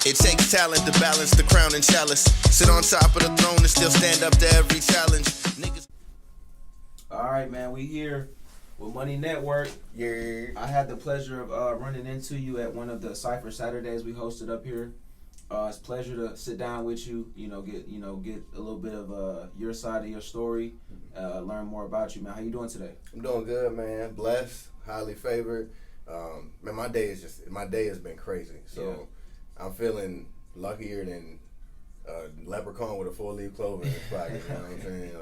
It takes talent to balance the crown and chalice. Sit on top of the throne and still stand up to every challenge. Niggas. All right, man, we here with Money Network. Yeah. I had the pleasure of running into you at one of the Cypher Saturdays we hosted up here. It's a pleasure to sit down with you. Get a little bit of your side of your story. Learn more about you, man. How you doing today? I'm doing good, man. Blessed, highly favored. Man, my day has been crazy. So I'm feeling luckier than a leprechaun with a 4-leaf clover in his pocket. You know what I'm saying?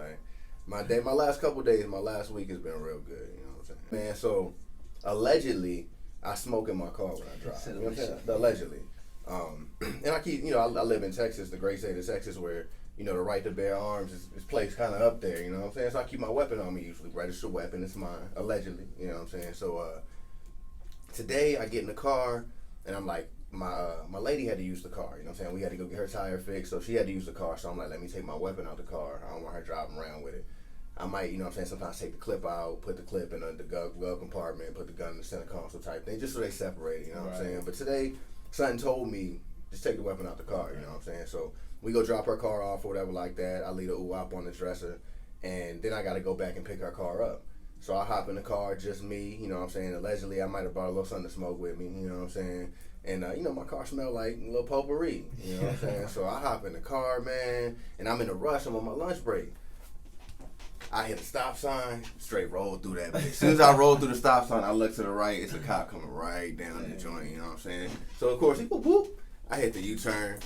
Like my last couple days, my last week has been real good. You know what I'm saying? Man, so allegedly, I smoke in my car when I drive. You know what I'm saying? Allegedly. And I keep, I live in Texas, the great state of Texas, where, the right to bear arms is placed kind of up there, you know what I'm saying? So I keep my weapon on me usually, registered weapon, it's mine, allegedly, you know what I'm saying? So today I get in the car, and I'm like, my lady had to use the car, you know what I'm saying? We had to go get her tire fixed, so she had to use the car, so I'm like, let me take my weapon out the car. I don't want her driving around with it. I might, you know what I'm saying, sometimes take the clip out, put the clip in the glove compartment, put the gun in the center console type thing, just so they separate it, you know what I'm saying? But today, something told me, just take the weapon out the car, you know what I'm saying? So we go drop her car off or whatever like that. I leave the UWAP on the dresser, and then I got to go back and pick her car up. So I hop in the car, just me, you know what I'm saying? Allegedly, I might have brought a little something to smoke with me, you know what I'm saying? And, my car smelled like a little potpourri, you know what I'm saying? So I hop in the car, man, and I'm in a rush. I'm on my lunch break. I hit a stop sign, straight roll through that bitch. As soon as I roll through the stop sign, I look to the right, it's a cop coming right down the joint, you know what I'm saying? So, of course, he whoop, whoop. I hit the U-turn.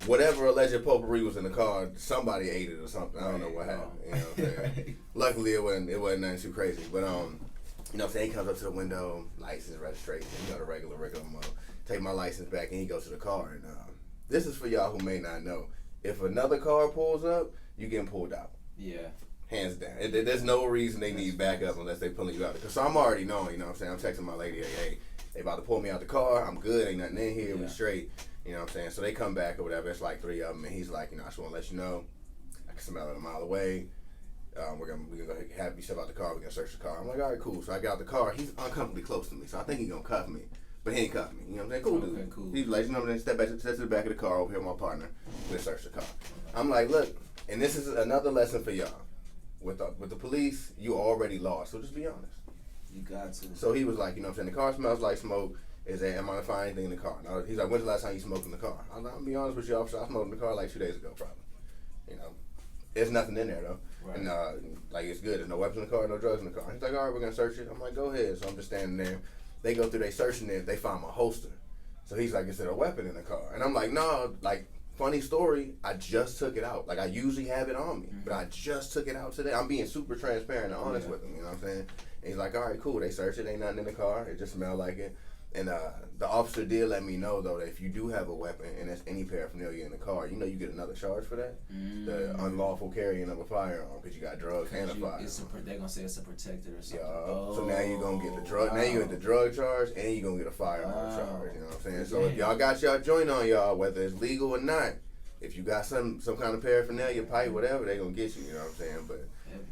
Whatever alleged potpourri was in the car, somebody ate it or something. I don't know what happened, you know what I'm saying? Luckily, it wasn't nothing too crazy. But, you know what I'm saying? He comes up to the window, license, registration, the regular mode. Take my license back, and he goes to the car. And this is for y'all who may not know. If another car pulls up, you getting pulled out. Yeah. Hands down. There's no reason they need backup unless they pulling you out. Because so I'm already knowing, you know what I'm saying? I'm texting my lady, hey, they about to pull me out the car. I'm good. Ain't nothing in here. We straight. You know what I'm saying? So they come back or whatever. It's like 3 of them. And he's like, I just want to let you know. I can smell it a mile away. We're gonna have you step out the car. We're going to search the car. I'm like, all right, cool. So I get out the car. He's uncomfortably close to me. So I think he's going to cuff me. But he ain't cuff me. You know what I'm saying? Cool, dude. Okay, cool. He's like, step to the back of the car over here with my partner. We'll search the car. I'm like, look, and this is another lesson for y'all. With the police, you already lost. So just be honest. You got to. So he was like, you know what I'm saying, the car smells like smoke. Am I gonna find anything in the car? Now, he's like, when's the last time you smoked in the car? I'm like, I'll be honest with you, officer, I smoked in the car like 2 days ago, probably. There's nothing in there though. Right. And it's good. There's no weapons in the car, no drugs in the car. He's like, all right, we're gonna search it. I'm like, go ahead. So I'm just standing there. They go through, they searching it. They find my holster. So he's like, is there a weapon in the car? And I'm like, no, funny story, I just took it out. I usually have it on me, but I just took it out today. I'm being super transparent and honest with him, you know what I'm saying? And he's like, all right, cool. They searched it, ain't nothing in the car. It just smelled like it. And the officer did let me know, though, that if you do have a weapon and there's any paraphernalia in the car, you get another charge for that. The unlawful carrying of a firearm because you got drugs and a firearm. They're going to say it's a protected or something. So now you're going to get the drug. Now you get the drug charge and you're going to get a firearm charge. You know what I'm saying? So if y'all got y'all joint on y'all, whether it's legal or not, if you got some kind of paraphernalia, pipe, whatever, they going to get you. You know what I'm saying? But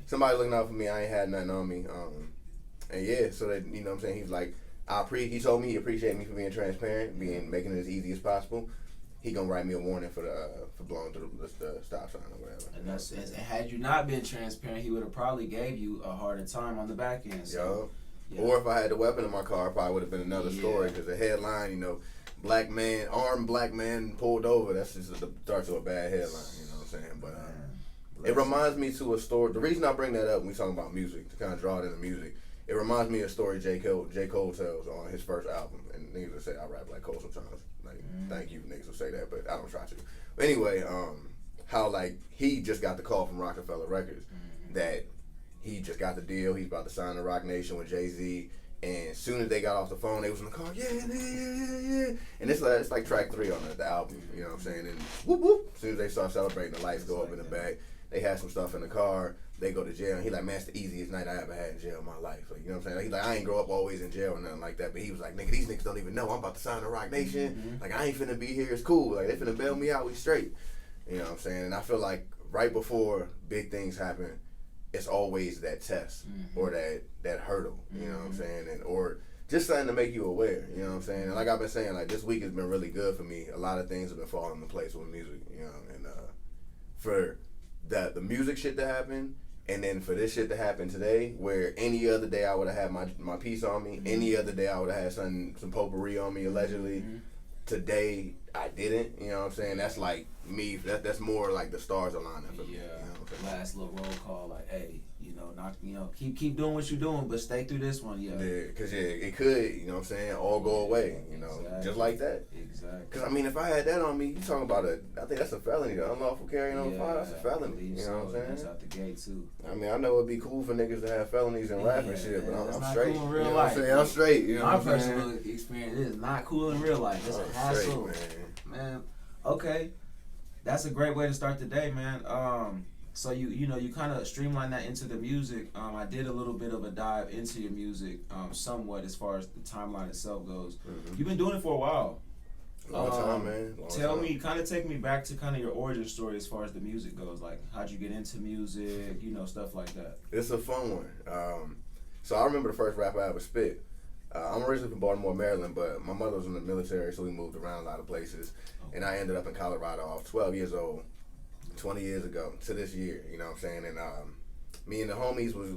somebody looking out for me, I ain't had nothing on me. And yeah, so that, you know what I'm saying? He's like, he told me he appreciated me for being transparent, making it as easy as possible. He gonna write me a warning for blowing through the stop sign or whatever. And had you not been transparent, he would have probably gave you a harder time on the back end. So, Or if I had the weapon in my car, it probably would have been another story. Because the headline, armed black man pulled over. That's just the start to a bad headline. You know what I'm saying? But it reminds me to a story. The reason I bring that up when we talking about music, to kind of draw it into music. It reminds me of a story J. Cole tells on his first album. And niggas will say I rap like Cole sometimes. Thank you, niggas will say that, but I don't try to. But anyway, how he just got the call from Rockefeller Records that he just got the deal. He's about to sign the Rock Nation with Jay-Z. And as soon as they got off the phone, they was in the car, yeah. And it's like track 3 on the album, you know what I'm saying? And whoop, whoop. As soon as they start celebrating, the lights go up in the back. They had some stuff in the car. They go to jail. And he like, man, it's the easiest night I ever had in jail in my life. You know what I'm saying? He's like, I ain't grow up always in jail or nothing like that. But he was like, nigga, these niggas don't even know I'm about to sign the Rock Nation. I ain't finna be here. It's cool. They finna bail me out. We straight. You know what I'm saying? And I feel like right before big things happen, it's always that test or that hurdle. You know what I'm saying? Or just something to make you aware, you know what I'm saying? And like I've been saying, like this week has been really good for me. A lot of things have been falling into place with music, you know, and for the music shit to happen, and then for this shit to happen today, where any other day I would have had my piece on me, any other day I would have had some potpourri on me allegedly. Today I didn't, you know what I'm saying? That's like me. That's more like the stars aligning for me. Yeah. You know what I'm saying? Last little roll call, like, hey, keep doing what you're doing, but stay through this one, Yeah, because it could, you know what I'm saying, all go away, you know, just like that. Exactly. Because, I mean, if I had that on me, you talking about I think that's a felony, the unlawful carrying on fire, that's a felony, you know what I'm saying? That's out the gate, too. I mean, I know it'd be cool for niggas to have felonies and rap and shit, but I'm straight. Cool in real you know life. what I'm saying? I'm straight, you know My what I'm saying? personal experience is not cool in real life. It's a hassle. Man, okay. That's a great way to start the day, man. So you kind of streamline that into the music. I did a little bit of a dive into your music, somewhat as far as the timeline itself goes. Mm-hmm. You've been doing it for a while. Long time, man. Tell me, kind of take me back to kind of your origin story as far as the music goes. Like, how'd you get into music? Stuff like that. It's a fun one. So I remember the first rap I ever spit. I'm originally from Baltimore, Maryland, but my mother was in the military, so we moved around a lot of places. Okay. And I ended up in Colorado. I was 12 years old. 20 years ago to this year, you know what I'm saying? And me and the homies we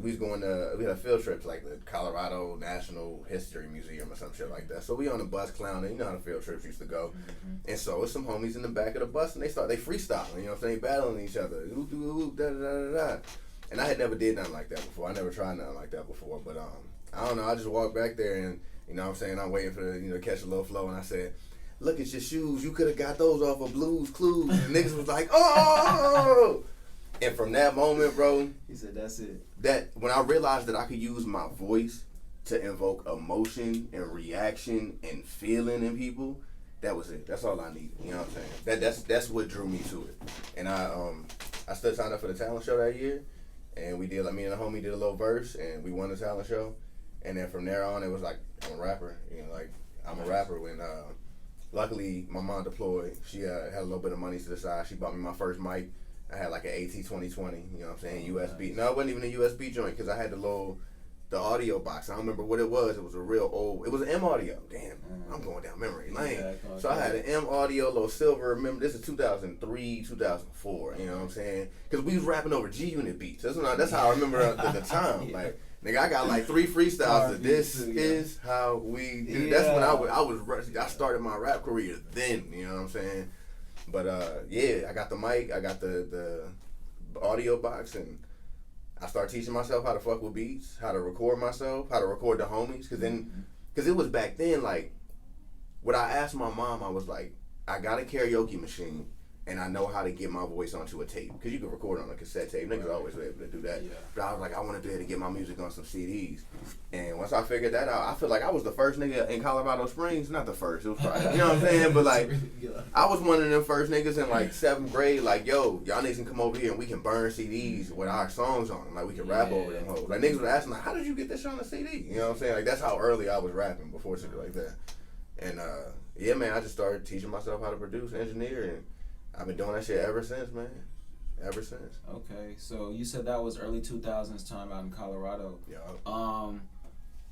had a field trip to like the Colorado National History Museum or some shit like that. So we on the bus clowning, you know how the field trips used to go. Mm-hmm. And so it's some homies in the back of the bus and they freestyling, you know what I'm saying? Battling each other. Oop, oop, da, da, da, da. And I had never did nothing like that before. I never tried nothing like that before. But I don't know, I just walked back there and, you know what I'm saying, I'm waiting for to catch a little flow and I said, look at your shoes. You could have got those off of Blue's Clues. And niggas was like, oh! And from that moment, bro. He said, that's it. That when I realized that I could use my voice to invoke emotion and reaction and feeling in people, that was it. That's all I needed. You know what I'm saying? That's what drew me to it. And I still signed up for the talent show that year. And we did, like, me and the homie did a little verse. And we won the talent show. And then from there on, it was like, I'm a rapper. I'm a rapper when... Luckily, my mom deployed. She had a little bit of money to the side. She bought me my first mic. I had like an AT-2020, you know what I'm saying, USB. Nice. No, it wasn't even a USB joint because I had the audio box. I don't remember what it was. It was a real old, it was an M audio. Damn, I'm going down memory lane. Yeah, so I had an M audio, little silver. Remember, this is 2003, 2004, you know what I'm saying? Because we was rapping over G-Unit beats. That's how I remember the time. Yeah. Like, nigga, I got like 3 freestyles. This is how we do. Yeah. That's when I started my rap career then. You know what I'm saying? But I got the mic, I got the audio box, and I started teaching myself how to fuck with beats, how to record myself, how to record the homies. Cause it was back then like, when I asked my mom, I was like, I got a karaoke machine. And I know how to get my voice onto a tape. Because you can record on a cassette tape. Niggas always were able to do that. Yeah. But I was like, I want to be able to get my music on some CDs. And once I figured that out, I feel like I was the first nigga in Colorado Springs. Not the first. It was probably, you know what I'm saying? But like, I was one of them first niggas in like 7th grade. Like, yo, y'all niggas can come over here and we can burn CDs with our songs on them. Like, we can rap over them hoes. Like, niggas was asking, like, how did you get this shit on a CD? You know what I'm saying? Like, that's how early I was rapping before shit like that. And yeah, man, I just started teaching myself how to produce, engineer, and I've been doing that shit ever since, man. Ever since. Okay, so you said that was early 2000s time out in Colorado. Yeah.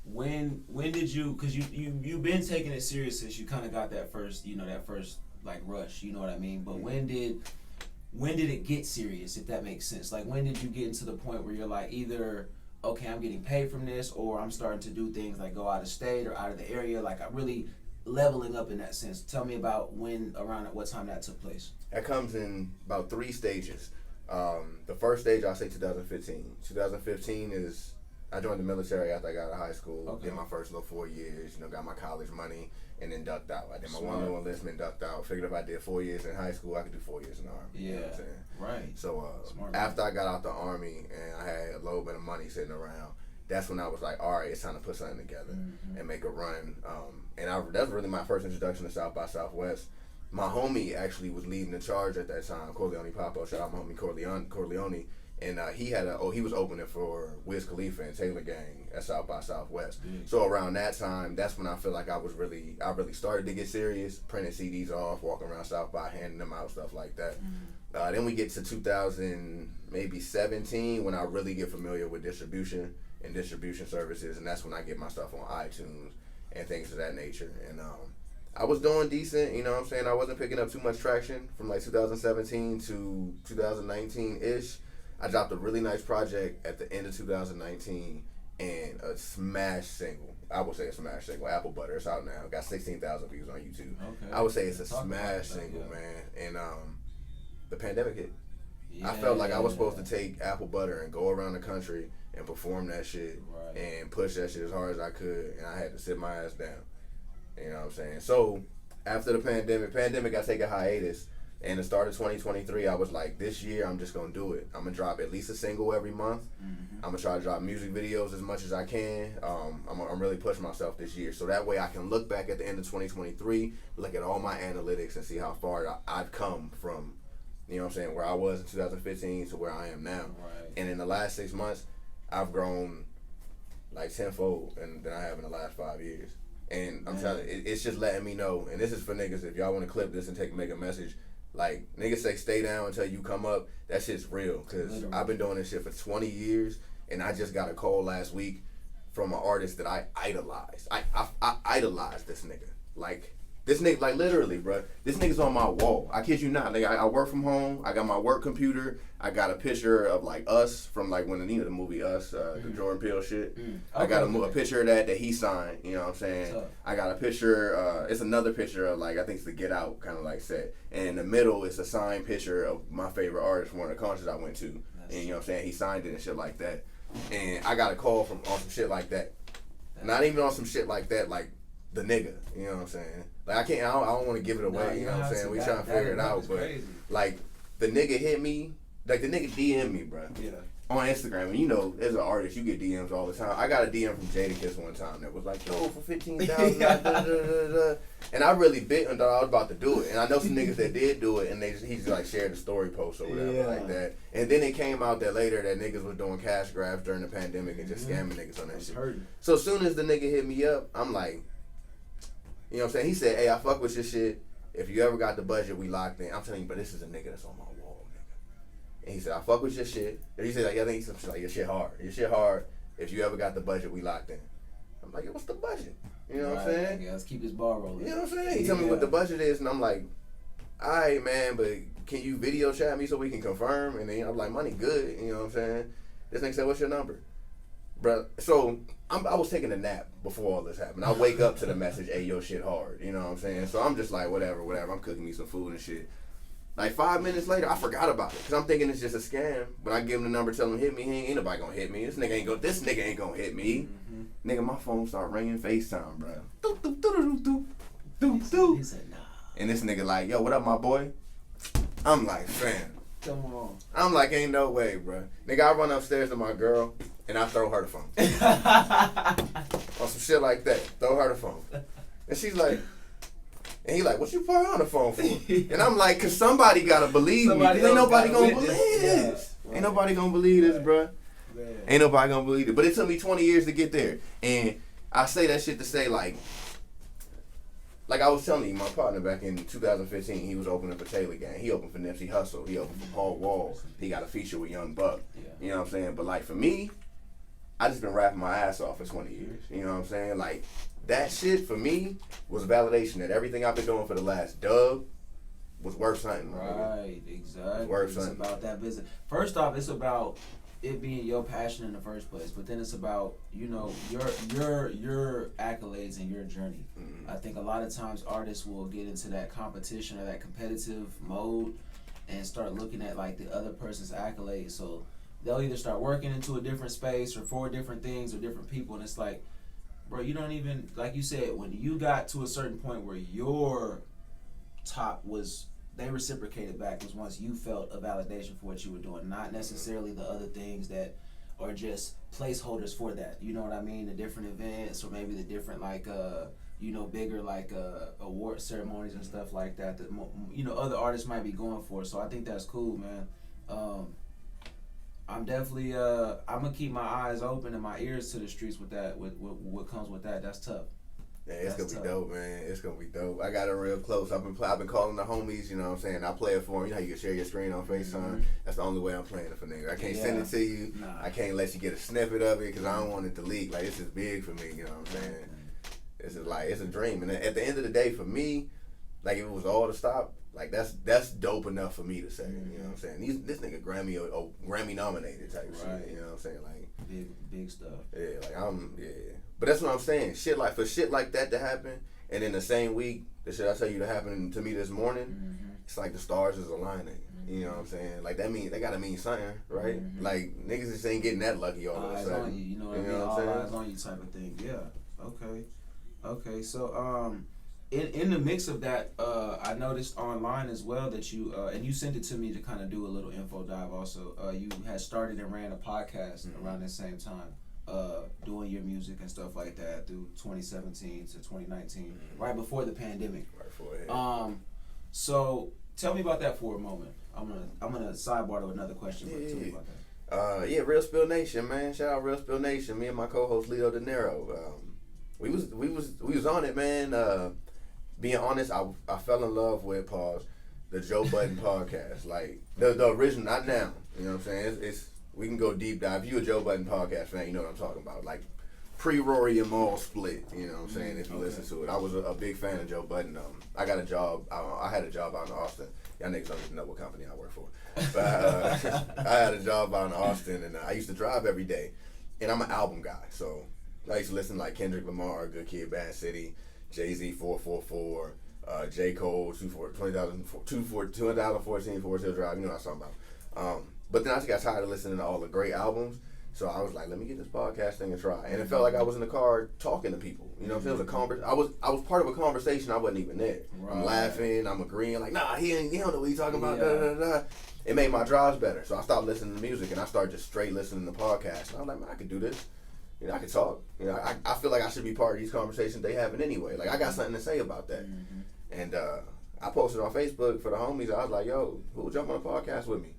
When did you? Cause you've been taking it serious since you kind of got that first like rush. You know what I mean? But when did it get serious? If that makes sense. Like when did you get into the point where you're like either okay, I'm getting paid from this, or I'm starting to do things like go out of state or out of the area. Like I'm really leveling up in that sense. Tell me about around what time that took place. That comes in about 3 stages. The first stage, I'll say 2015. 2015 is, I joined the military after I got out of high school. Okay. Did my first little 4 years, got my college money, and then ducked out. I did my one little enlistment, ducked out. Figured if I did 4 years in high school, I could do 4 years in the Army. Yeah, you know what I'm saying? Right. So after I got out the Army and I had a little bit of money sitting around, that's when I was like, all right, it's time to put something together and make a run. That's really my first introduction to South by Southwest. My homie actually was leading the charge at that time, Corleone Papo. Shout out my homie Corleone. And he was opening for Wiz Khalifa and Taylor Gang at South by Southwest. So around that time, that's when I feel like I really started to get serious, printing CDs off, walking around South by, handing them out, stuff like that. Then we get to 2017 when I really get familiar with distribution and distribution services, and that's when I get my stuff on iTunes and things of that nature. And I was doing decent, you know what I'm saying? I wasn't picking up too much traction from like 2017 to 2019-ish. I dropped a really nice project at the end of 2019 and a smash single. I would say a smash single, Apple Butter. It's out now. Got 16,000 views on YouTube. Okay. I would say it's a smash single, man. And the pandemic hit. I felt like I was supposed to take Apple Butter and go around the country and perform that shit and push that shit as hard as I could, and I had to sit my ass down. You know what I'm saying? So after the pandemic, I take a hiatus. And the start of 2023, I was like, this year I'm just gonna do it. I'm gonna drop at least a single every month. I'm gonna try to drop music videos as much as I can. I'm really pushing myself this year, so that way I can look back at the end of 2023, look at all my analytics, and see how far I've come from, you know what I'm saying, where I was in 2015 to where I am now. Right. And in the last 6 months, I've grown like tenfold than I have in the last 5 years. And I'm telling you, it's just letting me know. And this is for niggas. If y'all want to clip this and make a message. Like, niggas say stay down until you come up. That shit's real. Because I've been doing this shit for 20 years, and I just got a call last week from an artist that I idolize. I idolize this nigga. Like, this nigga, like, literally, bro. This nigga's on my wall. I kid you not. Like, I work from home. I got my work computer. I got a picture of, like, Us from, like, when the movie Us, the Jordan Peele shit. I got a picture of that he signed. You know what I'm saying? I got a picture. It's another picture of, like, I think it's the Get Out kind of, like, set. And in the middle, it's a signed picture of my favorite artist from one of the concerts I went to. And, you know what I'm saying? He signed it and shit like that. And I got a call on some shit like that. Not even on some shit like that, like, the nigga, you know what I'm saying? Like, I don't want to give it away, you know what I'm saying? We trying to figure it out, but crazy. Like, the nigga hit me, like, the nigga DM me, bro. Yeah. On Instagram, and you know, as an artist, you get DMs all the time. I got a DM from Jadakiss one time that was like, yo, for 15,000, and I really bit and thought I was about to do it. And I know some niggas that did do it, and he just like shared the story post or whatever like that. And then it came out that later that niggas was doing cash grabs during the pandemic and just scamming niggas on that shit. Hurting. So as soon as the nigga hit me up, I'm like, you know what I'm saying? He said, hey, I fuck with your shit. If you ever got the budget, we locked in. I'm telling you, but this is a nigga that's on my wall, nigga. And he said, I fuck with your shit. And he said, like, I think he's like, your shit hard. Your shit hard. If you ever got the budget, we locked in. I'm like, yo, what's the budget? You know what I'm saying? Yeah, let's keep this ball rolling. You know what I'm saying? He tell me what the budget is, and I'm like, all right, man, but can you video chat me so we can confirm? And then I'm like, money good. You know what I'm saying? This nigga said, what's your number? Bro, so I was taking a nap before all this happened. I wake up to the message, hey, your shit hard. You know what I'm saying? So I'm just like, whatever. I'm cooking me some food and shit. Like 5 minutes later, I forgot about it. Because I'm thinking it's just a scam. But I give him the number, tell him hit me. Ain't nobody gonna hit me. This nigga ain't gonna hit me. Nigga, my phone start ringing FaceTime, bro. Doop, doop, doop, doop, doop, doop. He said, nah. And this nigga like, yo, what up, my boy? I'm like, fam. Come on. I'm like, ain't no way, bro. Nigga, I run upstairs to my girl, and I throw her the phone. On some shit like that. Throw her the phone. And she's like, and he like, what you put her on the phone for? And I'm like, cause somebody gotta believe me. Ain't nobody gonna believe this. Right. Ain't nobody gonna believe this, bro. Man. Ain't nobody gonna believe it. But it took me 20 years to get there. And I say that shit to say, like I was telling you, my partner back in 2015, he was opening for Taylor Gang. He opened for Nipsey Hussle. He opened for Paul Wall. He got a feature with Young Buck. Yeah. You know what I'm saying? But like for me, I just been rapping my ass off for 20 years. You know what I'm saying? Like that shit for me was validation that everything I've been doing for the last dub was worth something. Right, exactly. Worth something. It's about that business. First off, it's about it being your passion in the first place, but then it's about, you know, your accolades and your journey. I think a lot of times artists will get into that competition or that competitive mode and start looking at like the other person's accolades. So they'll either start working into a different space or for different things or different people, and it's like, bro, you don't even, like you said, when you got to a certain point where your top was, they reciprocated back was once you felt a validation for what you were doing, not necessarily the other things that are just placeholders for that. You know what I mean? The different events or maybe the different like you know, bigger like award ceremonies and stuff like that that you know other artists might be going for. So I think that's cool, man. I'm definitely I'm gonna keep my eyes open and my ears to the streets with that. With what comes with that. That's tough. Yeah, it's gonna be dope, man. It's gonna be dope. I got it real close. I've been calling the homies. You know what I'm saying? I play it for them. You know how you can share your screen on FaceTime. That's the only way I'm playing it for niggas. I can't send it to you. Nah. I can't let you get a snippet of it because I don't want it to leak. Like this is big for me. You know what I'm saying? It's just like, it's a dream. And at the end of the day, for me, like, if it was all to stop, like, that's dope enough for me to say. You know what I'm saying? This nigga Grammy nominated type shit. You know what I'm saying? Like, big stuff. Yeah, like But that's what I'm saying. For shit like that to happen, and in the same week, the shit I tell you to happen to me this morning, it's like the stars is aligning. You know what I'm saying? Like, that mean, they gotta mean something, right? Like, niggas just ain't getting that lucky all of a sudden. On you, know what I mean? All eyes on you type of thing. Yeah. Okay. So, in the mix of that, I noticed online as well that you, and you sent it to me to kind of do a little info dive also, you had started and ran a podcast around the same time, doing your music and stuff like that through 2017 to 2019, right before the pandemic. Right before it. So tell me about that for a moment. I'm gonna sidebar to another question, but tell me about that. Real Spill Nation, man. Shout out Real Spill Nation. Me and my co-host Lito De Niro. We was on it, man. Being honest, I fell in love with the Joe Budden podcast. Like the original, not now. You know what I'm saying? It's we can go deep dive. If you a Joe Budden podcast fan, you know what I'm talking about. Like pre-Rory and Maul split. You know what I'm saying? If you listen to it, I was a big fan of Joe Budden. I got a job. I had a job out in Austin. Y'all niggas don't even know what company I work for. But I had a job out in Austin, and I used to drive every day. And I'm an album guy, so I used to listen to like Kendrick Lamar, Good Kid, Bad City, Jay-Z, 444, J. Cole, 2014, Forest Hill Drive. You know what I'm talking about. But then I just got tired of listening to all the great albums. So I was like, let me get this podcast thing and try. And it felt like I was in the car talking to people. You know what I'm saying? It was I was part of a conversation. I wasn't even there. Right. I'm laughing. I'm agreeing. Like, nah, he don't know what he's talking about. Da. It made my drives better. So I stopped listening to music and I started just straight listening to podcasts. And I was like, man, I could do this. You know, I could talk. You know, I feel like I should be part of these conversations they having anyway. Like, I got something to say about that. And I posted on Facebook for the homies. I was like, yo, who would jump on a podcast with me?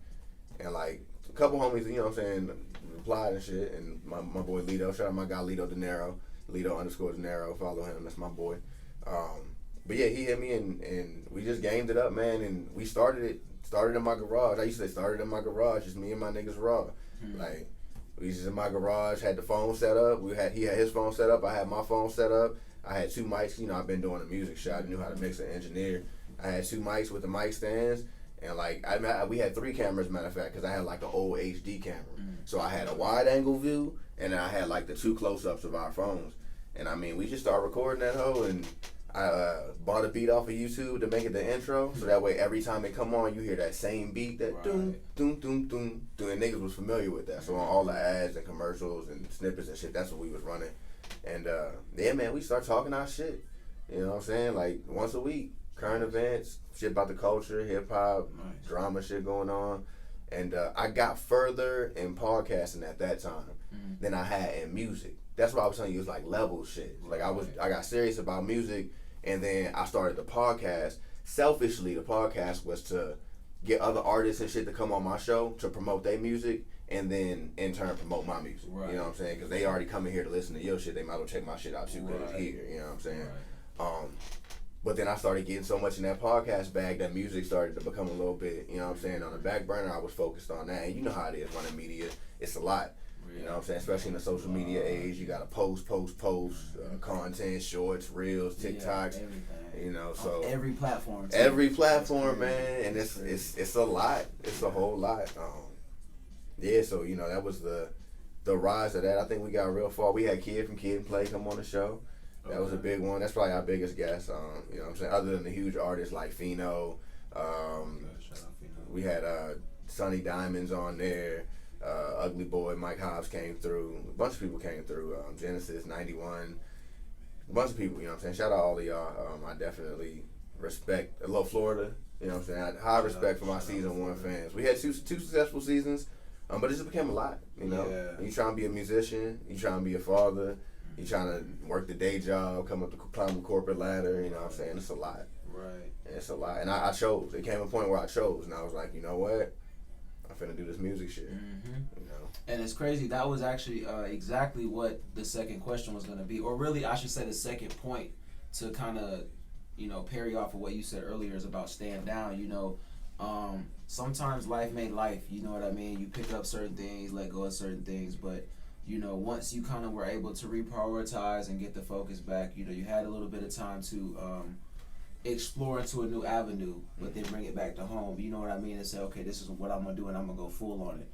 And like a couple homies, you know what I'm saying, replied and shit. And my boy Lito, shout out my guy Lito De Niro, Lito_De Niro, follow him, that's my boy. But yeah, he hit me and we just gamed it up, man. And we started in my garage. I used to say started in my garage, just me and my niggas raw. Like, we was just in my garage, had the phone set up. He had his phone set up, I had my phone set up. I had two mics, you know, I've been doing a music shop, I knew how to mix and engineer. I had two mics with the mic stands. And like we had three cameras, matter of fact, because I had like an old HD camera. So I had a wide angle view, and then I had like the two close-ups of our phones. And I mean, we just started recording that hoe, and I bought a beat off of YouTube to make it the intro, so that way every time it come on, you hear that same beat, that doom, doom, doom, doom, doom, and niggas was familiar with that. So on all the ads and commercials and snippets and shit, that's what we was running. And yeah, man, we start talking our shit. You know what I'm saying? Like once a week. Current events, shit about the culture, hip-hop, drama shit going on. And I got further in podcasting at that time than I had in music. That's what I was telling you, it's like level shit. Like I got serious about music, and then I started the podcast. Selfishly, the podcast was to get other artists and shit to come on my show to promote their music, and then in turn promote my music. You know what I'm saying? Because they already coming here to listen to your shit, they might as well check my shit out too, because it's here. You know what I'm saying? But then I started getting so much in that podcast bag that music started to become a little bit, you know what I'm saying, on the back burner. I was focused on that. And you know how it is running media. It's a lot. You know what I'm saying? Especially in the social media age. You got to post, content, shorts, reels, TikToks. You know, so. On every platform. Too. Every platform, man. And it's a lot. It's a whole lot. Yeah, so, you know, that was the rise of that. I think we got real far. We had Kid from Kid and Play come on the show. That was a big one. That's probably our biggest guest. You know what I'm saying? Other than the huge artists like Fino. We had Sonny Diamonds on there. Ugly Boy, Mike Hobbs came through. A bunch of people came through. Genesis, 91. A bunch of people, you know what I'm saying? Shout out all of y'all. I definitely respect. I love Florida. You know what I'm saying? I had high respect for my season 1 fans. We had two successful seasons, but it just became a lot, you know? Yeah. You trying to be a musician. You trying to be a father. You trying to work the day job, climb the corporate ladder, you know what I'm saying? It's a lot. Right. And it's a lot. And I chose. It came a point where I chose. And I was like, you know what? I'm finna do this music shit. You know? And it's crazy. That was actually exactly what the second question was going to be. Or really, I should say the second point to kind of, you know, parry off of what you said earlier is about staying down. You know, sometimes life made life. You know what I mean? You pick up certain things, let go of certain things. But you know, once you kind of were able to reprioritize and get the focus back, you know, you had a little bit of time to explore into a new avenue, but then bring it back to home. You know what I mean? And say, okay, this is what I'm gonna do, and I'm gonna go full on it.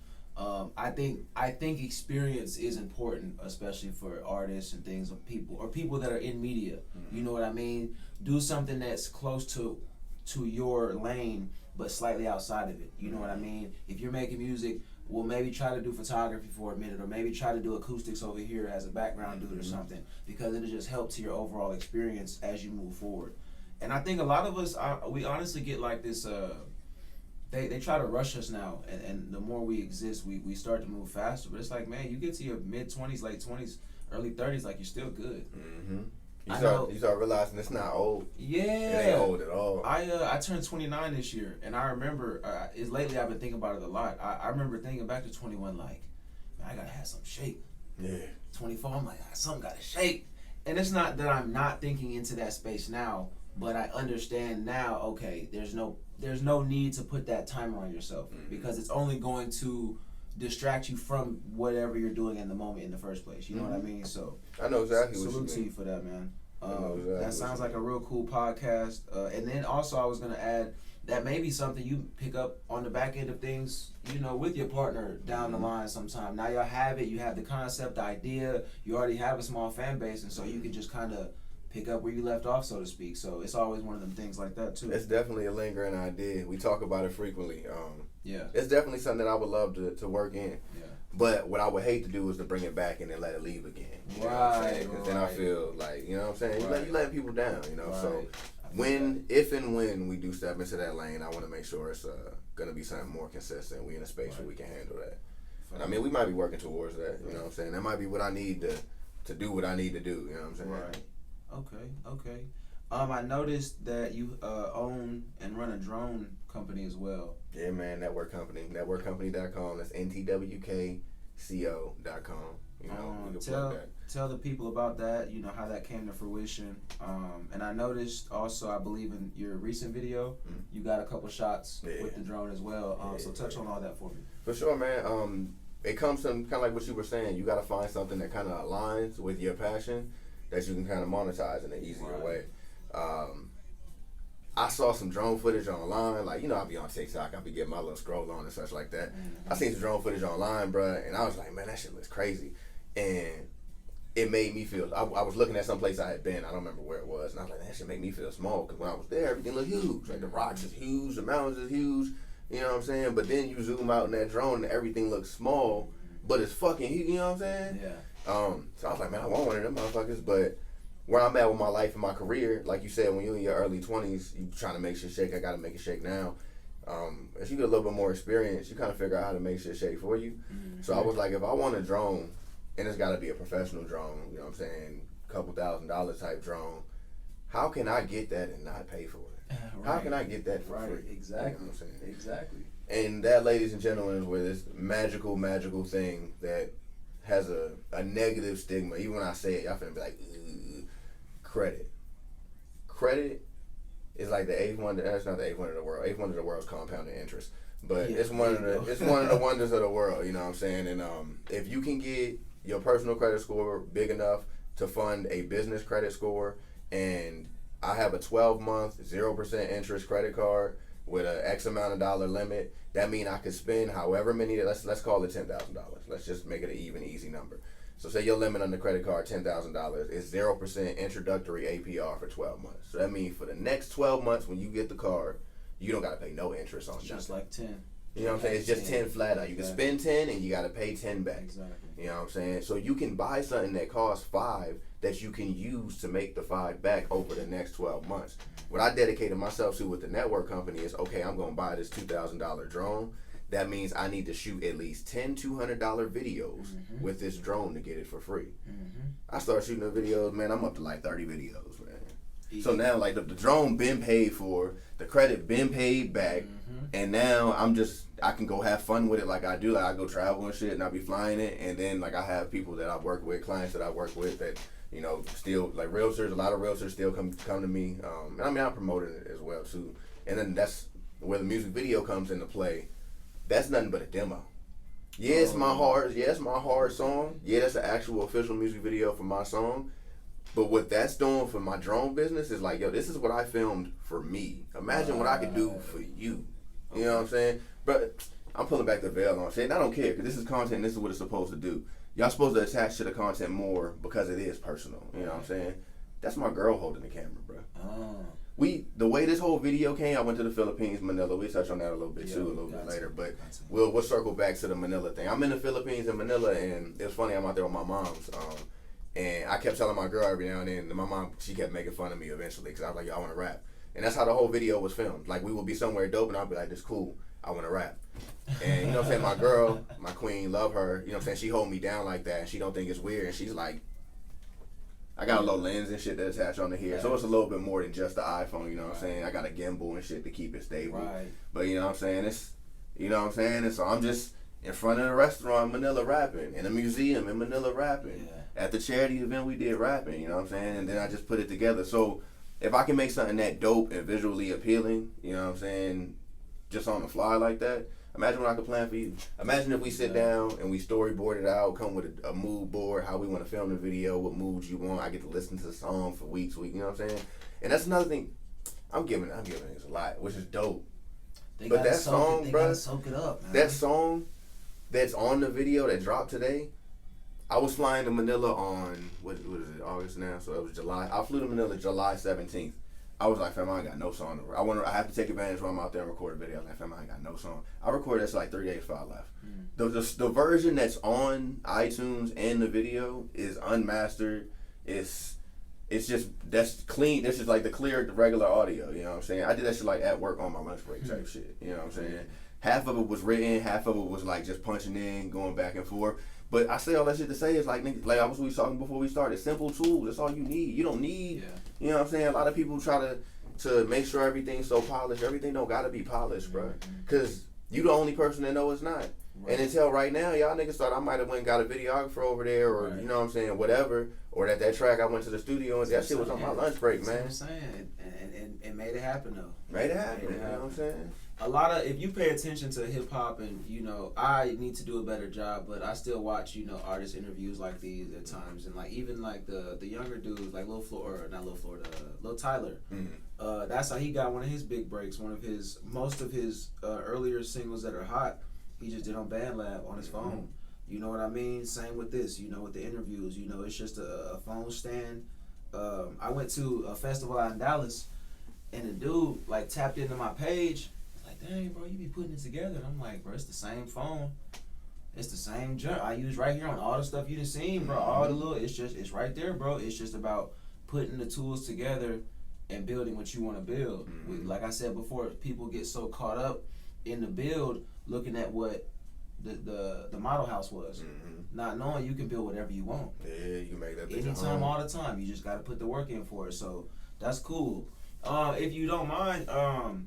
I think experience is important, especially for artists and things, or people that are in media. You know what I mean? Do something that's close to your lane, but slightly outside of it. You know what I mean? If you're making music, well, maybe try to do photography for a minute, or maybe try to do acoustics over here as a background dude or something, because it'll just help to your overall experience as you move forward. And I think a lot of us, we honestly get like this, they try to rush us now, and the more we exist, we start to move faster. But it's like, man, you get to your mid-20s, late 20s, early 30s, like, you're still good. You start realizing it's not old. Yeah. It ain't old at all. I turned 29 this year, and I remember, lately I've been thinking about it a lot. I remember thinking back to 21 like, man, I gotta have some shape. Yeah. 24, I'm like, something gotta shake. And it's not that I'm not thinking into that space now, but I understand now, okay, there's no need to put that timer on yourself, because it's only going to distract you from whatever you're doing in the moment in the first place. You know what I mean? So I know exactly what you salute mean. to you for that, man. Exactly that sounds like a real cool podcast. And then also I was gonna add that may be something you pick up on the back end of things, you know, with your partner down the line sometime. Now y'all have it, you have the concept, the idea, you already have a small fan base, and so you can just kind of pick up where you left off, so to speak. So it's always one of them things like that too. It's definitely a lingering idea. We talk about it frequently. Yeah. It's definitely something that I would love to work in. Yeah. But what I would hate to do is to bring it back and then let it leave again. You know what I'm saying? Because then I feel like, you know what I'm saying? You let people down, you know? So if and when we do step into that lane, I want to make sure it's going to be something more consistent. We in a space where we can handle that. And I mean, we might be working towards that, you know what I'm saying? That might be what I need to do what I need to do, you know what I'm saying? Right. Okay. I noticed that you own and run a drone company as well. Yeah, man, network company. Networkcompany.com. That's NTWK co.com. You know, tell the people about that, you know, how that came to fruition. And I noticed also, I believe in your recent video, you got a couple shots with the drone as well. So touch on all that for me. For sure, man. It comes from kind of like what you were saying. You got to find something that kind of aligns with your passion that you can kind of monetize in an easier way. I saw some drone footage online. Like, you know, I'll be on TikTok. I'll be getting my little scroll on and such like that. I seen some drone footage online, bruh, and I was like, man, that shit looks crazy. And it made me feel, I was looking at some place I had been. I don't remember where it was. And I was like, that shit made me feel small. Because when I was there, everything looked huge. Like, the rocks is huge. The mountains is huge. You know what I'm saying? But then you zoom out in that drone and everything looks small. But it's fucking huge. You know what I'm saying? Yeah. So I was like, man, I want one of them motherfuckers. But where I'm at with my life and my career, like you said, when you're in your early 20s, you trying to make shit shake. I got to make it shake now. As you get a little bit more experience, you kind of figure out how to make shit shake for you. So I was like, if I want a drone, and it's got to be a professional drone, you know what I'm saying, couple $1,000 type drone, how can I get that and not pay for it? How can I get that for free? Exactly. You know what I'm saying? Exactly. And that, ladies and gentlemen, is where this magical thing that has a negative stigma. Even when I say it, y'all finna be like, credit. Credit is like the eighth wonder. That's not the eighth wonder of the world. Eighth wonder of the world is compounded interest. But it's one of the wonders of the world. You know what I'm saying? And if you can get your personal credit score big enough to fund a business credit score, and I have a 12-month 0% interest credit card with an X amount of dollar limit, that means I could spend however many. Let's call it $10,000. Let's just make it an even, easy number. So say your limit on the credit card $10,000 is 0% introductory APR for 12 months. So that means for the next 12 months when you get the card, you don't gotta pay no interest on it. Just like 10. You know what I'm saying? It's just 10 flat out. You can spend 10 and you gotta pay 10 back. Exactly. You know what I'm saying? So you can buy something that costs 5 that you can use to make the 5 back over the next 12 months. What I dedicated myself to with the network company is, okay, I'm gonna buy this $2,000 drone. That means I need to shoot at least 10 $200 videos with this drone to get it for free. I started shooting the videos, man, I'm up to like 30 videos, man. So now, like, the drone been paid for, the credit been paid back, and now I can go have fun with it like I do. Like, I go travel and shit, and I be flying it, and then, like, I have people that I work with, clients that I work with that, you know, still, like, realtors, a lot of realtors still come to me. And I mean, I'm promoting it as well, too. And then that's where the music video comes into play. That's nothing but a demo. Yeah, it's my hard. Yeah, it's my hard song. Yeah, that's the actual official music video for my song. But what that's doing for my drone business is like, yo, this is what I filmed for me. Imagine what I could do for you. You know what I'm saying? But I'm pulling back the veil on shit. I don't care because this is content. This is what it's supposed to do. Y'all supposed to attach to the content more because it is personal. You know what I'm saying? That's my girl holding the camera, bro. The way this whole video came, I went to the Philippines, Manila. We touch on that a little bit too, a little bit later. But we'll circle back to the Manila thing. I'm in the Philippines in Manila, and it was funny. I'm out there with my mom's. And I kept telling my girl every now and then, and my mom, she kept making fun of me eventually because I was like, yo, I want to rap. And that's how the whole video was filmed. Like, we would be somewhere dope, and I'd be like, this cool. I want to rap. And, you know what I'm saying, my girl, my queen, love her. You know what I'm saying, she hold me down like that, and she don't think it's weird. And she's like, I got a little lens and shit that attach onto here. So it's a little bit more than just the iPhone, you know what I'm saying? I got a gimbal and shit to keep it stable. Right. But, you know what I'm saying, it's, you know what I'm saying? And so I'm just in front of the restaurant in Manila rapping, in a museum in Manila rapping. At the charity event we did rapping, you know what I'm saying? And then I just put it together. So if I can make something that dope and visually appealing, you know what I'm saying, just on the fly like that, imagine what I could plan for you. Imagine if we sit down and we storyboard it out, come with a mood board, how we want to film the video, what moods you want. I get to listen to the song for weeks, you know what I'm saying? And that's another thing. I'm giving this a lot, which is dope. But that song, bro, soak it up, man. That song that's on the video that dropped today, I was flying to Manila on, what is it, August now? So it was July. I flew to Manila July 17th. I was like, fam, I ain't got no song. I have to take advantage when I'm out there and record a video. I was like, fam, I ain't got no song. I recorded this like 3 days before I left. The version that's on iTunes and the video is unmastered. It's just, that's clean. This is like the clear, regular audio. You know what I'm saying? I did that shit like at work on my lunch break type shit. You know what I'm saying? Half of it was written, half of it was like just punching in, going back and forth. But I say all that shit to say is like I was talking before we started. Simple tools. That's all you need. You don't need. You know what I'm saying? A lot of people try to make sure everything's so polished. Everything don't gotta be polished, bro. Cause you the only person that know it's not. And until right now, y'all niggas thought I might have went and got a videographer over there, or you know what I'm saying, whatever. Or that track I went to the studio and that shit was on my lunch break, man. That's what I'm saying. And it made it happen though. Made it happen. You know what I'm saying? A lot of, if you pay attention to hip hop, and you know, I need to do a better job, but I still watch, you know, artist interviews like these at times, and like even like the younger dudes like Lil Tyler. That's how he got one of his big breaks. Most of his earlier singles that are hot, he just did on BandLab on his phone. You know what I mean? Same with this. You know, with the interviews. You know, it's just a phone stand. I went to a festival out in Dallas, and the dude like tapped into my page. Dang, bro, you be putting it together. And I'm like, bro, it's the same phone. It's the same junk I use right here on all the stuff you done seen, bro. All the little, it's right there, bro. It's just about putting the tools together and building what you want to build. Like I said before, people get so caught up in the build, looking at what the model house was, not knowing you can build whatever you want. Yeah, you can make that anytime, all the time. You just got to put the work in for it. So that's cool. If you don't mind,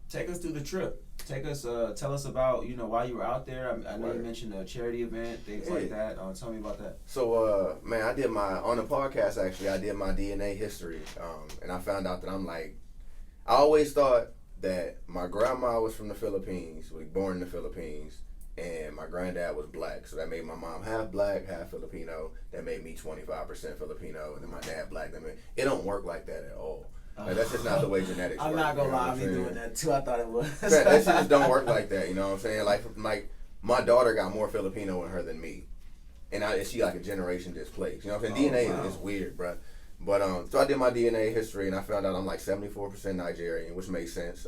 take us through the trip. Tell us about, you know, why you were out there. I know you mentioned a charity event, things like that. Tell me about that. So, man, I did on the podcast, actually, I did my DNA history. And I found out that I always thought that my grandma was from the Philippines, was born in the Philippines, and my granddad was black. So that made my mom half black, half Filipino. That made me 25% Filipino, and then my dad black. It don't work like that at all. Like, that's just not the way genetics work. I'm not gonna lie, I've been doing that too. I thought it was. That shit just don't work like that, you know what I'm saying? Like my daughter got more Filipino in her than me. And she like a generation displaced. You know what I'm saying? DNA is weird, bro. But so I did my DNA history, and I found out I'm like 74% Nigerian, which makes sense.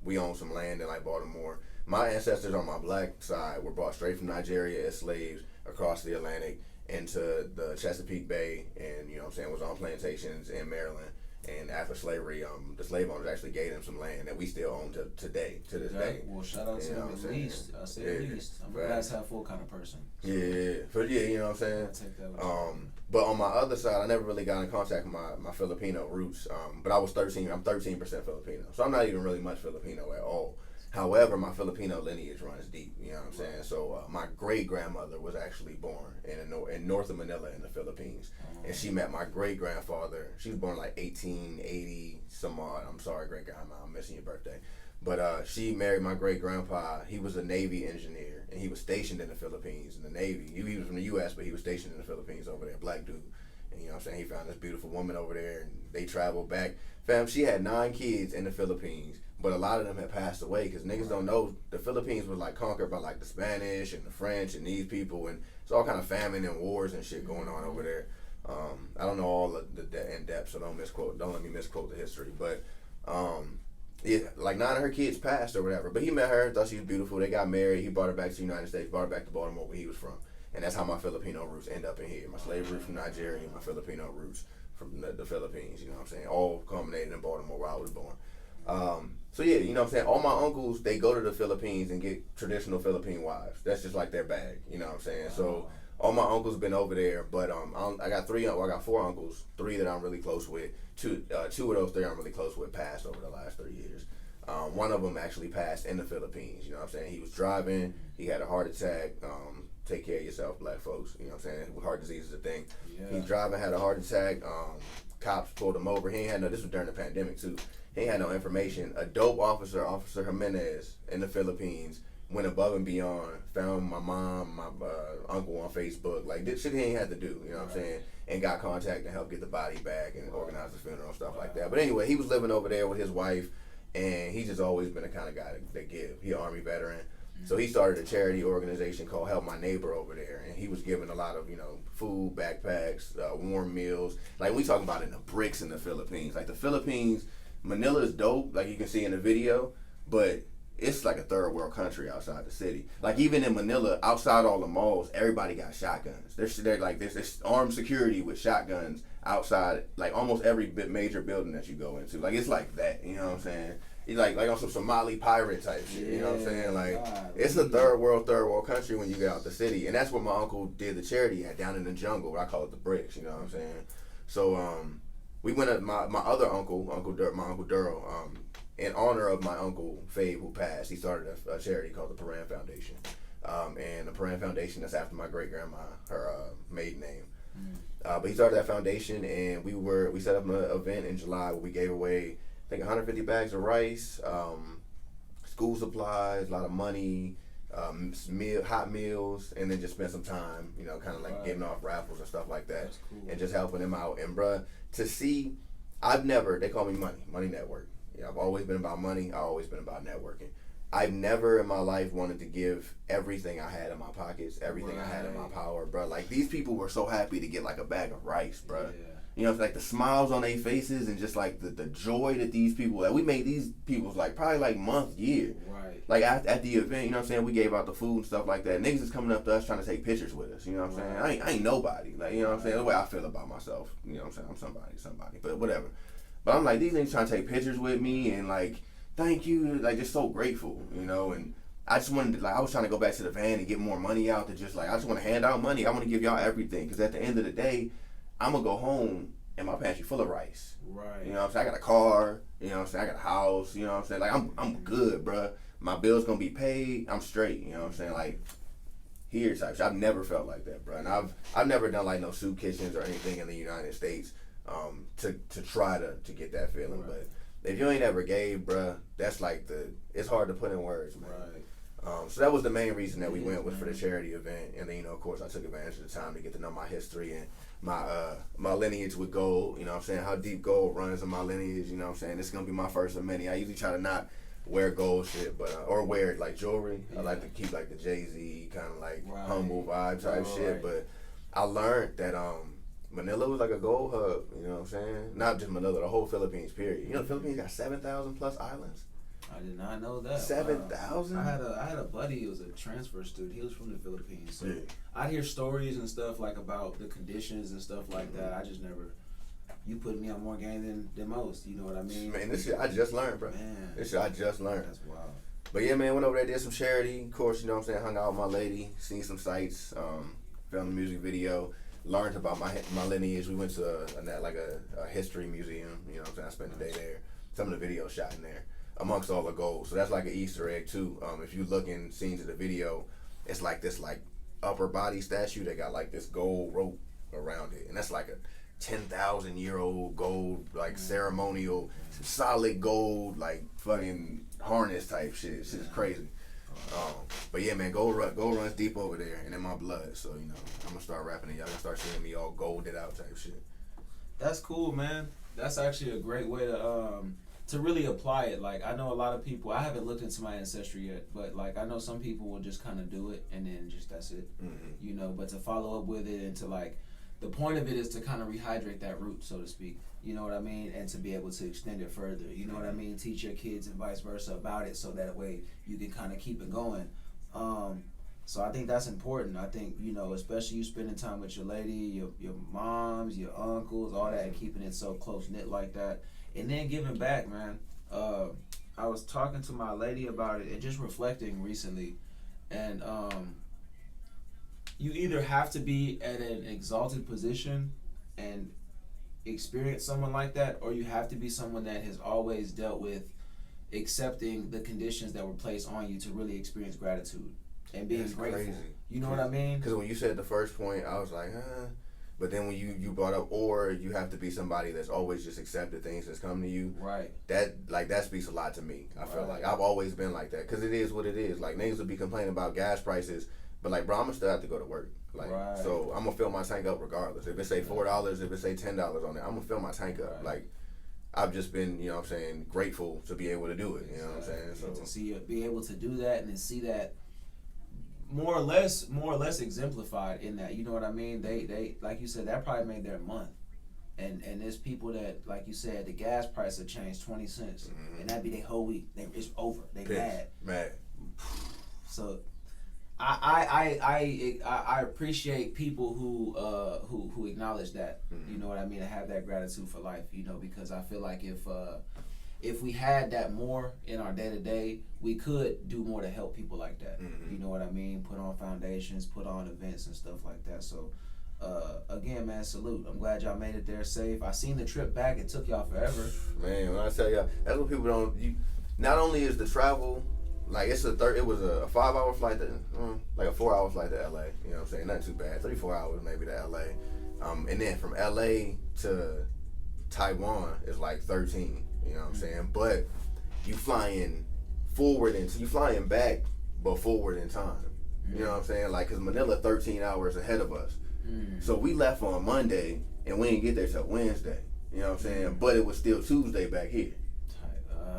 We own some land in like Baltimore. My ancestors on my black side were brought straight from Nigeria as slaves across the Atlantic into the Chesapeake Bay, and you know what I'm saying, was on plantations in Maryland. And after slavery, the slave owners actually gave them some land that we still own to this day. Well, shout out to them at least. I say at least. I'm a glass half full kind of person. So. Yeah, you know what I'm saying? I'll take that with but on my other side, I never really got in contact with my Filipino roots. But I'm 13% Filipino. So I'm not even really much Filipino at all. However, my Filipino lineage runs deep, you know what I'm saying? So my great-grandmother was actually born in north of Manila in the Philippines. And she met my great-grandfather. She was born like 1880 some odd. I'm sorry, great-grandma, I'm missing your birthday. But she married my great grandpa. He was a Navy engineer, and he was stationed in the Philippines in the Navy. He was from the U.S., but he was stationed in the Philippines over there, black dude. And you know what I'm saying? He found this beautiful woman over there, and they traveled back. Fam, she had 9 kids in the Philippines, but a lot of them had passed away because niggas don't know the Philippines was like conquered by like the Spanish and the French and these people, and it's all kind of famine and wars and shit going on over there. I don't know all of the in depth, so don't let me misquote the history, but yeah, like 9 of her kids passed or whatever. But he met her, thought she was beautiful. They got married. He brought her back to the United States, brought her back to Baltimore where he was from. And that's how my Filipino roots end up in here. My slave roots from Nigeria, my Filipino roots from the Philippines, you know what I'm saying? All culminated in Baltimore where I was born. So yeah, you know what I'm saying? All my uncles, they go to the Philippines and get traditional Philippine wives. That's just like their bag, you know what I'm saying? So all my uncles been over there, but I got 4 uncles, 3 that I'm really close with. Two of those 3 I'm really close with passed over the last 3 years. One of them actually passed in the Philippines, you know what I'm saying? He was driving, he had a heart attack. Take care of yourself, black folks, you know what I'm saying? Heart disease is a thing. Yeah. He's driving, had a heart attack. Cops pulled him over. He ain't had no, this was during the pandemic too. He ain't had no information. A dope officer, Officer Jimenez in the Philippines, went above and beyond, found my mom, my uncle on Facebook. Like, this shit he ain't had to do, you know what I'm saying? And got contact and helped get the body back and organize the funeral and stuff like that. But anyway, he was living over there with his wife, and he's just always been the kind of guy that give. He an Army veteran. So he started a charity organization called Help My Neighbor over there, and he was giving a lot of, you know, food, backpacks, warm meals. Like, we talking about in the bricks in the Philippines. Like, the Philippines, Manila is dope, like you can see in the video, but it's like a third world country outside the city. Like, even in Manila, outside all the malls, everybody got shotguns. There's armed security with shotguns outside, like, almost every major building that you go into. Like, it's like that, you know what I'm saying? He's like on some Somali pirate type shit, you know what I'm saying? Like, it's a third world country when you get out the city. And that's where my uncle did the charity at, down in the jungle, where I call it the bricks, you know what I'm saying? So, we went at my other uncle, my Uncle Duro, in honor of my Uncle Fabe who passed. He started a charity called the Paran Foundation. And the Paran Foundation, that's after my great grandma, her maiden name. But he started that foundation, and we set up an event in July where we gave away, I think, 150 bags of rice, school supplies, a lot of money, hot meals, and then just spend some time, you know, kind of like getting off raffles and stuff like that, cool. And just helping them out. And bruh, to see, they call me Money Network. Yeah, I've always been about money. I've always been about networking. I've never in my life wanted to give everything I had in my pockets, everything I had in my power, bruh. Like, these people were so happy to get like a bag of rice, bruh. Yeah. You know, it's like the smiles on their faces and just like the joy that these people, like, we made these people's like probably like month, year. Right. Like at the event, you know what I'm saying? We gave out the food and stuff like that. Niggas is coming up to us trying to take pictures with us, you know what I'm saying? I ain't nobody. Like, you know what I'm saying? The way I feel about myself, you know what I'm saying? I'm somebody, but whatever. But I'm like, these niggas trying to take pictures with me and like, thank you, like, just so grateful, you know? And I just wanted to, like, I was trying to go back to the van and get more money out to just like, I just want to hand out money. I want to give y'all everything, because at the end of the day, I'm going to go home and my pantry full of rice. Right. You know what I'm saying? I got a car, you know what I'm saying? I got a house, you know what I'm saying? Like, I'm good, bruh. My bill's gonna be paid. I'm straight, you know what I'm saying? Like, here type shit. I've never felt like that, bruh. And I've never done like no soup kitchens or anything in the United States to try to get that feeling. Right. But if you ain't ever gave, bruh, that's like it's hard to put in words, man. Right. So that was the main reason that we went was for the charity event. And then, you know, of course, I took advantage of the time to get to know my history and my lineage with gold, you know what I'm saying? How deep gold runs in my lineage, you know what I'm saying? This is going to be my first of many. I usually try to not wear gold shit, but or wear like jewelry. Yeah. I like to keep like the Jay-Z kind of like humble vibe type shit. Right. But I learned that Manila was like a gold hub, you know what I'm saying? Not just Manila, the whole Philippines, period. You know, the Philippines got 7,000 plus islands. I did not know that. 7,000? I had a buddy who was a transfer student. He was from the Philippines. So I'd hear stories and stuff like about the conditions and stuff like that. I just never, you put me on more game than most, you know what I mean? Man, this shit I just learned, bro. Man, this shit I just learned. That's wild. But yeah, man, went over there, did some charity. Of course, you know what I'm saying, hung out with my lady, seen some sights, filmed a music video, learned about my lineage. We went to a history museum, you know what I'm saying? I spent the day there. Some of the videos shot in there, amongst all the gold. So that's like an Easter egg too. If you look in scenes of the video, it's like this like upper body statue that got like this gold rope around it. And that's like a 10,000-year-old gold, like ceremonial, solid gold, like fucking harness type shit. It's just crazy. But yeah, man, gold runs deep over there and in my blood. So you know, I'm gonna start rapping and y'all gonna start seeing me all golded out type shit. That's cool, man. That's actually a great way to really apply it. Like, I know a lot of people, I haven't looked into my ancestry yet, but like, I know some people will just kind of do it and then just that's it, you know, but to follow up with it and to like, the point of it is to kind of rehydrate that root, so to speak, you know what I mean, and to be able to extend it further, you know what I mean, teach your kids and vice versa about it so that way you can kind of keep it going. So I think that's important. I think, you know, especially you spending time with your lady, your moms, your uncles, all that, and keeping it so close-knit like that. And then giving back, man. I was talking to my lady about it and just reflecting recently. And you either have to be at an exalted position and experience someone like that, or you have to be someone that has always dealt with accepting the conditions that were placed on you to really experience gratitude. And being grateful. Crazy. You know what I mean? Because when you said the first point, I was like, But then when you brought up, or you have to be somebody that's always just accepted things that's come to you. Right. That speaks a lot to me. I feel like I've always been like that. Because it is what it is. Like, niggas will be complaining about gas prices, but like, bro, I'm going to still have to go to work. Like, so I'm going to fill my tank up regardless. If it say $4, if it say $10 on it, I'm going to fill my tank up. Like, I've just been, you know what I'm saying, grateful to be able to do it. You know what I'm saying? So to see be able to do that and then see that more or less exemplified in that, you know what I mean? They like you said, that probably made their month. And there's people that, like you said, the gas price will change 20 cents, and that'd be their whole week. It's over. They mad. So I appreciate people who acknowledge that. You know what I mean? And have that gratitude for life. You know, because I feel like if we had that more in our day-to-day, we could do more to help people like that. You know what I mean? Put on foundations, put on events and stuff like that. So, again, man, salute. I'm glad y'all made it there safe. I seen the trip back. It took y'all forever. Man, when I tell y'all, that's what people don't... not only is the travel... Like, it was a 5-hour flight, like a 4-hour flight to LA. You know what I'm saying? Not too bad. 3-4 hours maybe to LA. And then from LA to Taiwan is like 13. You know what I'm saying? But you flying forward and you flying back, but forward in time. You know what I'm saying? Like, cause Manila 13 hours ahead of us. So we left on Monday and we didn't get there till Wednesday. You know what I'm saying? But it was still Tuesday back here.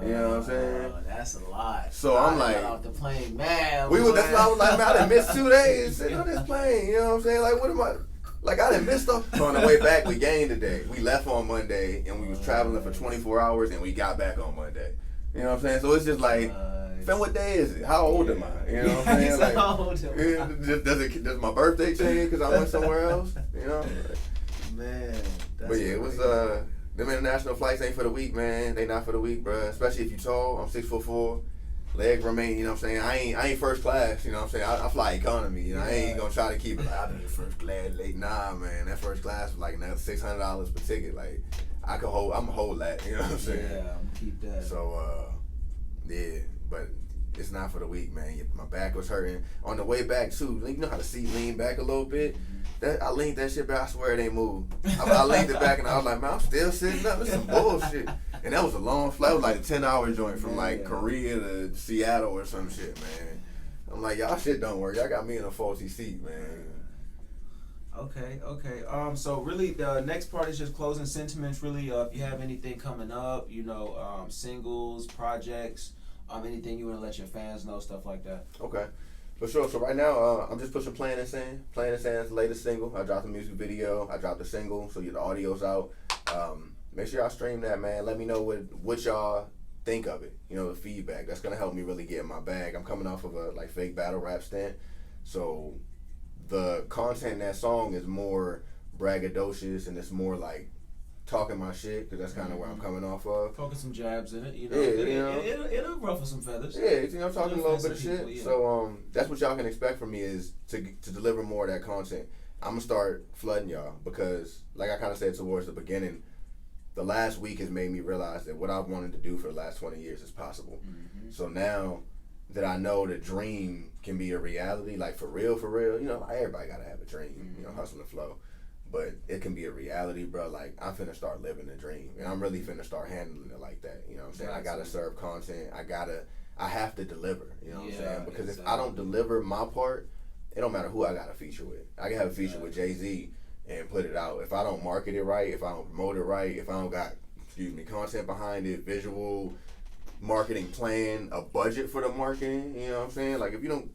You know what I'm saying? That's a lot. So I'm like, got off the plane, man. That's why I was like, man, I done missed 2 days sitting on this plane. You know what I'm saying? Like, what am I? Like, I done missed stuff. So on the way back, we gained today. We left on Monday, and we was traveling for 24 hours, and we got back on Monday. You know what I'm saying? So it's just like, fam, what day is it? How old am I? You know what I'm saying? Like, how old am I? Does my birthday change because I went somewhere else? You know? Man. But yeah, it was, them international flights ain't for the weak, man. They not for the weak, bruh. Especially if you tall. I'm 6'4". Leg remain, you know what I'm saying? I ain't first class, you know what I'm saying? I fly economy, you know. I ain't gonna try to keep it like, I've been first class late. Nah, man, that first class was like another $600 per ticket. Like, I'm gonna hold that, you know what I'm saying? Yeah, I'm gonna keep that. So, yeah, but it's not for the weak, man. My back was hurting. On the way back, too, you know how the seat lean back a little bit? I leaned that shit back, I swear it ain't moved. I leaned it back and I was like, man, I'm still sitting up. It's some bullshit. And that was a long flight. It was like a 10-hour joint from like Korea to Seattle or some shit, man. I'm like, y'all shit don't work. Y'all got me in a faulty seat, man. Okay. So really, the next part is just closing sentiments. Really, if you have anything coming up, you know, singles, projects, anything you want to let your fans know, stuff like that. Okay. For sure. So right now, I'm just pushing Plain and Sand. Plain and Sand's latest single. I dropped the music video. I dropped the single, so the audio's out. Make sure y'all stream that, man. Let me know what y'all think of it. You know, the feedback. That's gonna help me really get in my bag. I'm coming off of a fake battle rap stint, so the content in that song is more braggadocious and it's more like talking my shit, because that's kind of where I'm coming off of. Poking some jabs in it, you know. Yeah, it'll ruffle some feathers. Yeah, you know, talking a little bit of shit. People, yeah. So that's what y'all can expect from me, is to deliver more of that content. I'm gonna start flooding y'all, because like I kind of said towards the beginning, the last week has made me realize that what I've wanted to do for the last 20 years is possible. So now that I know the dream can be a reality, like for real, you know, like everybody gotta have a dream, you know, hustle and flow. but it can be a reality, bro. Like, I'm finna start living the dream, and I'm really finna start handling it like that. You know what I'm saying? I gotta serve content. I have to deliver. You know what I'm saying? Because if I don't deliver my part, it don't matter who I got a feature with. I can have a feature with Jay-Z and put it out. If I don't market it right, if I don't promote it right, if I don't got, content behind it, visual, marketing plan, a budget for the marketing, you know what I'm saying? Like, if you don't,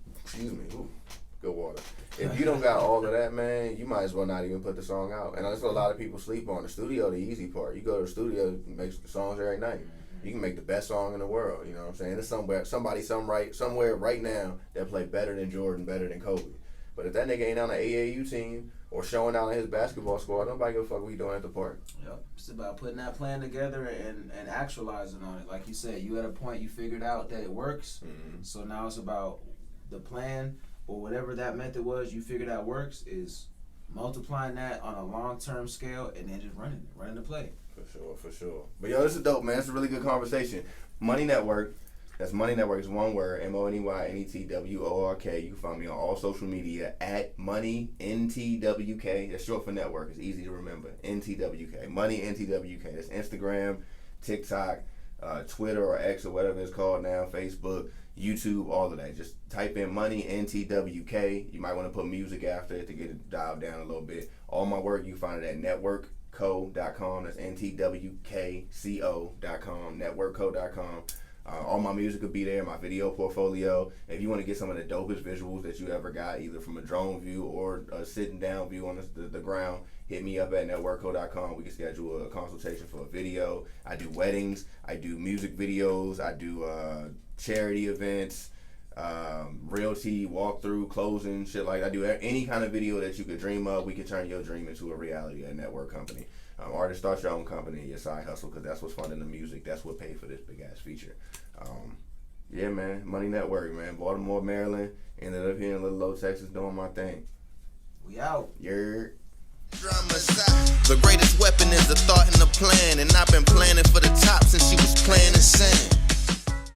good water. If you don't got all of that, man, you might as well not even put the song out. And that's what a lot of people sleep on. The studio, the easy part. You go to the studio, make the songs every night. You can make the best song in the world, you know what I'm saying? There's somewhere right now that play better than Jordan, better than Kobe. But if that nigga ain't on the AAU team or showing out in his basketball squad, nobody give a fuck what he doing at the park. Yep. It's about putting that plan together and actualizing on it. Like you said, you at a point you figured out that it works. Mm-hmm. So now it's about the plan or whatever that method was you figured out works is multiplying that on a long-term scale and then just running the play. For sure. But yo, this is dope, man. It's a really good conversation. Money Network. That's Money Network. It's one word. MoneyNetwork. You can find me on all social media at Money NTWK. That's short for network. It's easy to remember. NTWK. Money NTWK. That's Instagram, TikTok, Twitter or X or whatever it's called now, Facebook, YouTube, all of that. Just type in Money NTWK. You might want to put music after it to get it dialed down a little bit. All my work, you can find it at networkco.com. That's NTWKCO.com, networkco.com. All my music will be there, my video portfolio. If you want to get some of the dopest visuals that you ever got, either from a drone view or a sitting down view on the ground, hit me up at networkco.com. We can schedule a consultation for a video. I do weddings. I do music videos. I do charity events, realty, walkthrough, closing, shit like that. I do any kind of video that you could dream of. We can turn your dream into a reality at a network company. Artist, start your own company, your side hustle, because that's what's funding the music. That's what paid for this big ass feature. Yeah, man, Money Network, man. Baltimore, Maryland. Ended up here in Little Old Texas doing my thing. We out. Yeah. The greatest weapon is the thought and the plan, and I've been planning for the top since you